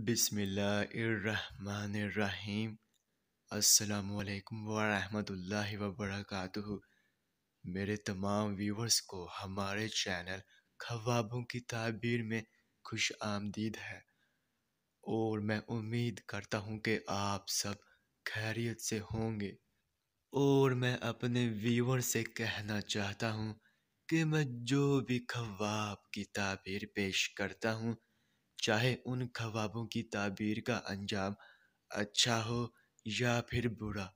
بسم اللہ الرحمن الرحیم۔ السلام علیکم ورحمۃ اللہ وبرکاتہ۔ میرے تمام ویورز کو ہمارے چینل خوابوں کی تعبیر میں خوش آمدید ہے، اور میں امید کرتا ہوں کہ آپ سب خیریت سے ہوں گے۔ اور میں اپنے ویور سے کہنا چاہتا ہوں کہ میں جو بھی خواب کی تعبیر پیش کرتا ہوں، چاہے ان خوابوں کی تعبیر کا انجام اچھا ہو یا پھر برا،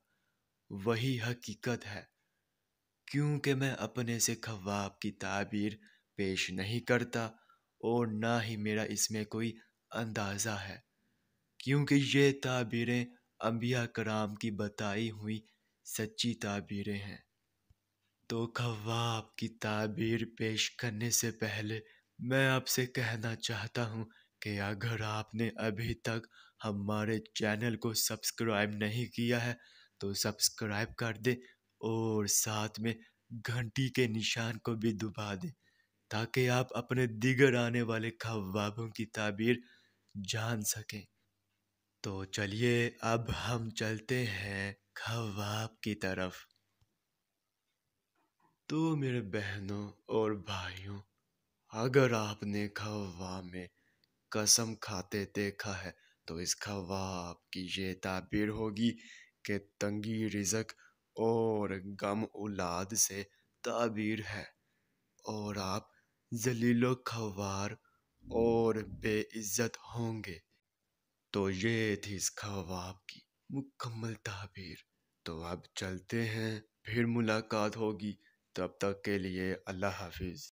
وہی حقیقت ہے، کیونکہ میں اپنے سے خواب کی تعبیر پیش نہیں کرتا، اور نہ ہی میرا اس میں کوئی اندازہ ہے، کیونکہ یہ تعبیریں انبیاء کرام کی بتائی ہوئی سچی تعبیریں ہیں۔ تو خواب کی تعبیر پیش کرنے سے پہلے میں آپ سے کہنا چاہتا ہوں کہ اگر آپ نے ابھی تک ہمارے چینل کو سبسکرائب نہیں کیا ہے تو سبسکرائب کر دیں، اور ساتھ میں گھنٹی کے نشان کو بھی دبا دیں، تاکہ آپ اپنے دیگر آنے والے خوابوں کی تعبیر جان سکیں۔ تو چلیے اب ہم چلتے ہیں خواب کی طرف۔ تو میرے بہنوں اور بھائیوں، اگر آپ نے خواب میں قسم کھاتے دیکھا ہے تو اس خواب کی یہ تعبیر ہوگی کہ تنگی رزق اور غم اولاد سے تعبیر ہے، اور آپ ذلیل و خوار اور بے عزت ہوں گے۔ تو یہ تھی اس خواب کی مکمل تعبیر۔ تو اب چلتے ہیں، پھر ملاقات ہوگی، تب تک کے لیے اللہ حافظ۔